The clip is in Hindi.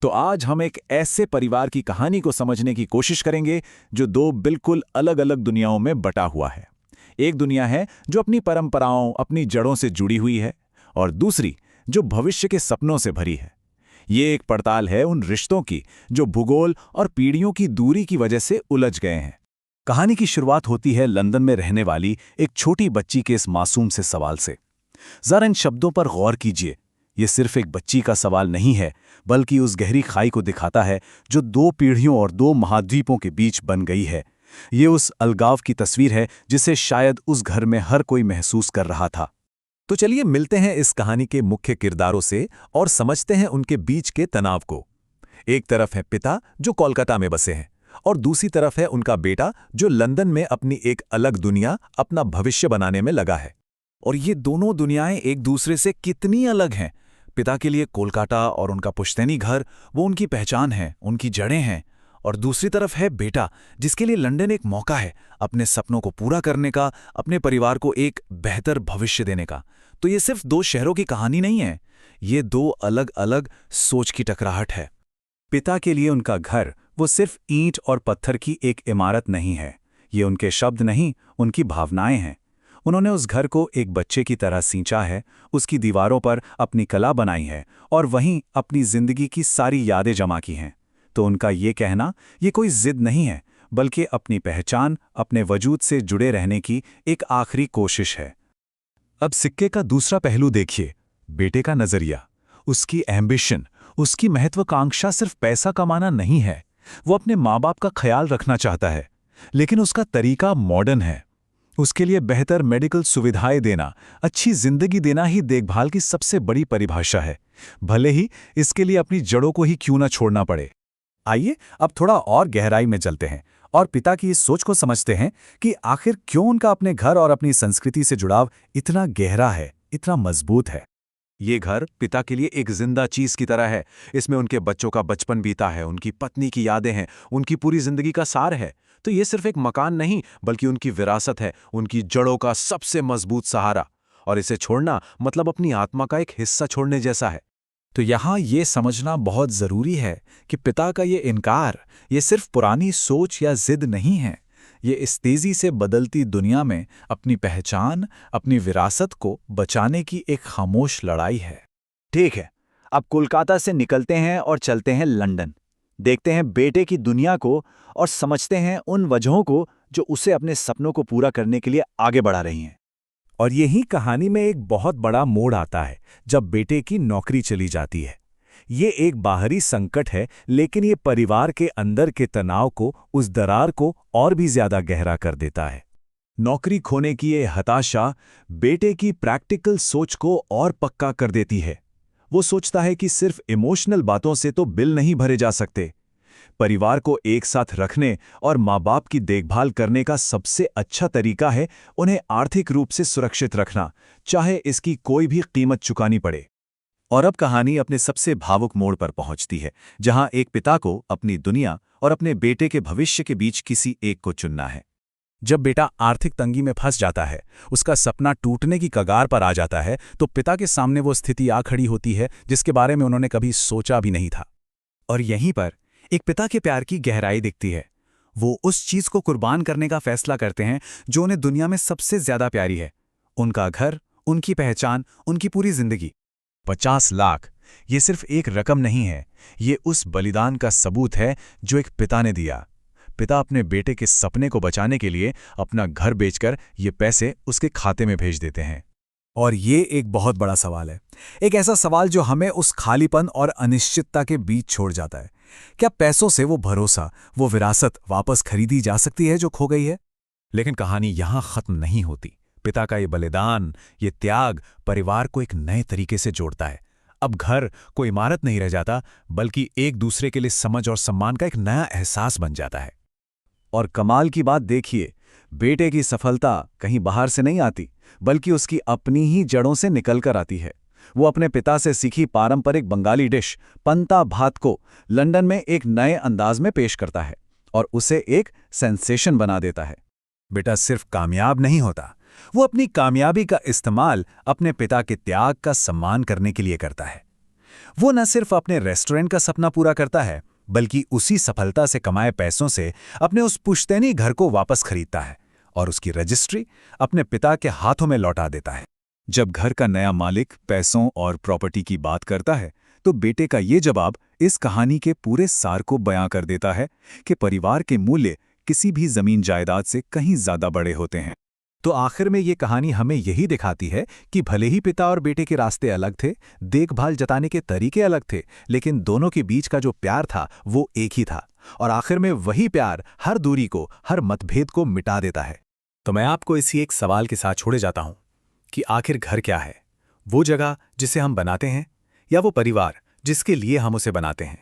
तो आज हम एक ऐसे परिवार की कहानी को समझने की कोशिश करेंगे जो दो बिल्कुल अलग अलग दुनियाओं में बटा हुआ है। एक दुनिया है जो अपनी परंपराओं, अपनी जड़ों से जुड़ी हुई है, और दूसरी जो भविष्य के सपनों से भरी है। ये एक पड़ताल है उन रिश्तों की जो भूगोल और पीढ़ियों की दूरी की वजह से उलझ गए हैं। कहानी की शुरुआत होती है लंदन में रहने वाली एक छोटी बच्ची के इस मासूम से सवाल से। जरा इन शब्दों पर गौर कीजिए। ये सिर्फ एक बच्ची का सवाल नहीं है, बल्कि उस गहरी खाई को दिखाता है जो दो पीढ़ियों और दो महाद्वीपों के बीच बन गई है। ये उस अलगाव की तस्वीर है जिसे शायद उस घर में हर कोई महसूस कर रहा था। तो चलिए मिलते हैं इस कहानी के मुख्य किरदारों से और समझते हैं उनके बीच के तनाव को। एक तरफ है पिता जो कोलकाता में बसे हैं, और दूसरी तरफ है उनका बेटा जो लंदन में अपनी एक अलग दुनिया, अपना भविष्य बनाने में लगा है। और ये दोनों दुनियाएं एक दूसरे से कितनी अलग हैं। पिता के लिए कोलकाता और उनका पुश्तैनी घर वो उनकी पहचान है, उनकी जड़ें हैं। और दूसरी तरफ है बेटा जिसके लिए लंदन एक मौका है अपने सपनों को पूरा करने का, अपने परिवार को एक बेहतर भविष्य देने का। तो ये सिर्फ दो शहरों की कहानी नहीं है, ये दो अलग अलग सोच की टकराहट है। पिता के लिए उनका घर वो सिर्फ ईंट और पत्थर की एक इमारत नहीं है। ये उनके शब्द नहीं, उनकी भावनाएं हैं। उन्होंने उस घर को एक बच्चे की तरह सींचा है, उसकी दीवारों पर अपनी कला बनाई है और वहीं अपनी जिंदगी की सारी यादें जमा की हैं। तो उनका ये कहना ये कोई जिद नहीं है, बल्कि अपनी पहचान, अपने वजूद से जुड़े रहने की एक आखिरी कोशिश है। अब सिक्के का दूसरा पहलू देखिए, बेटे का नजरिया, उसकी एम्बिशन, उसकी महत्वाकांक्षा सिर्फ पैसा कमाना नहीं है। वो अपने माँ बाप का ख्याल रखना चाहता है, लेकिन उसका तरीका मॉडर्न है। उसके लिए बेहतर मेडिकल सुविधाएं देना, अच्छी जिंदगी देना ही देखभाल की सबसे बड़ी परिभाषा है, भले ही इसके लिए अपनी जड़ों को ही क्यों ना छोड़ना पड़े। आइए अब थोड़ा और गहराई में चलते हैं और पिता की इस सोच को समझते हैं कि आखिर क्यों उनका अपने घर और अपनी संस्कृति से जुड़ाव इतना गहरा है, इतना मजबूत है। ये घर पिता के लिए एक जिंदा चीज की तरह है। इसमें उनके बच्चों का बचपन बीता है, उनकी पत्नी की यादें हैं, उनकी पूरी जिंदगी का सार है। तो ये सिर्फ एक मकान नहीं, बल्कि उनकी विरासत है, उनकी जड़ों का सबसे मजबूत सहारा। और इसे छोड़ना मतलब अपनी आत्मा का एक हिस्सा छोड़ने जैसा है। तो यहाँ ये समझना बहुत जरूरी है कि पिता का ये इनकार ये सिर्फ पुरानी सोच या जिद नहीं है। ये इस तेजी से बदलती दुनिया में अपनी पहचान, अपनी विरासत को बचाने की एक खामोश लड़ाई है। ठीक है, अब कोलकाता से निकलते हैं और चलते हैं लंदन। देखते हैं बेटे की दुनिया को और समझते हैं उन वजहों को जो उसे अपने सपनों को पूरा करने के लिए आगे बढ़ा रही हैं। और यही कहानी में एक बहुत बड़ा मोड़ आता है जब बेटे की नौकरी चली जाती है। ये एक बाहरी संकट है, लेकिन ये परिवार के अंदर के तनाव को, उस दरार को और भी ज्यादा गहरा कर देता है। नौकरी खोने की ये हताशा बेटे की प्रैक्टिकल सोच को और पक्का कर देती है। वो सोचता है कि सिर्फ इमोशनल बातों से तो बिल नहीं भरे जा सकते। परिवार को एक साथ रखने और माँ बाप की देखभाल करने का सबसे अच्छा तरीका है उन्हें आर्थिक रूप से सुरक्षित रखना, चाहे इसकी कोई भी कीमत चुकानी पड़े। और अब कहानी अपने सबसे भावुक मोड़ पर पहुंचती है, जहां एक पिता को अपनी दुनिया और अपने बेटे के भविष्य के बीच किसी एक को चुनना है। जब बेटा आर्थिक तंगी में फंस जाता है, उसका सपना टूटने की कगार पर आ जाता है, तो पिता के सामने वो स्थिति आ खड़ी होती है जिसके बारे में उन्होंने कभी सोचा भी नहीं था। और यहीं पर एक पिता के प्यार की गहराई दिखती है। वो उस चीज को कुर्बान करने का फैसला करते हैं जो उन्हें दुनिया में सबसे ज्यादा प्यारी है, उनका घर, उनकी पहचान, उनकी पूरी जिंदगी। 50 लाख ये सिर्फ एक रकम नहीं है, ये उस बलिदान का सबूत है जो एक पिता ने दिया। पिता अपने बेटे के सपने को बचाने के लिए अपना घर बेचकर ये पैसे उसके खाते में भेज देते हैं। और ये एक बहुत बड़ा सवाल है, एक ऐसा सवाल जो हमें उस खालीपन और अनिश्चितता के बीच छोड़ जाता है। क्या पैसों से वो भरोसा, वो विरासत वापस खरीदी जा सकती है जो खो गई है? लेकिन कहानी यहां खत्म नहीं होती। पिता का ये बलिदान, ये त्याग परिवार को एक नए तरीके से जोड़ता है। अब घर कोई इमारत नहीं रह जाता, बल्कि एक दूसरे के लिए समझ और सम्मान का एक नया एहसास बन जाता है। और कमाल की बात देखिए, बेटे की सफलता कहीं बाहर से नहीं आती, बल्कि उसकी अपनी ही जड़ों से निकलकर आती है। वो अपने पिता से सीखी पारंपरिक बंगाली डिश पंता भात को लंदन में एक नए अंदाज में पेश करता है और उसे एक सेंसेशन बना देता है। बेटा सिर्फ कामयाब नहीं होता, वो अपनी कामयाबी का इस्तेमाल अपने पिता के त्याग का सम्मान करने के लिए करता है। वो न सिर्फ अपने रेस्टोरेंट का सपना पूरा करता है, बल्कि उसी सफलता से कमाए पैसों से अपने उस पुश्तैनी घर को वापस खरीदता है और उसकी रजिस्ट्री अपने पिता के हाथों में लौटा देता है। जब घर का नया मालिक पैसों और प्रॉपर्टी की बात करता है, तो बेटे का ये जवाब इस कहानी के पूरे सार को बयां कर देता है कि परिवार के मूल्य किसी भी जमीन जायदाद से कहीं ज्यादा बड़े होते हैं। तो आखिर में ये कहानी हमें यही दिखाती है कि भले ही पिता और बेटे के रास्ते अलग थे, देखभाल जताने के तरीके अलग थे, लेकिन दोनों के बीच का जो प्यार था वो एक ही था, और आखिर में वही प्यार हर दूरी को, हर मतभेद को मिटा देता है। तो मैं आपको इसी एक सवाल के साथ छोड़े जाता हूं कि आखिर घर क्या है? वो जगह जिसे हम बनाते हैं, या वो परिवार जिसके लिए हम उसे बनाते हैं?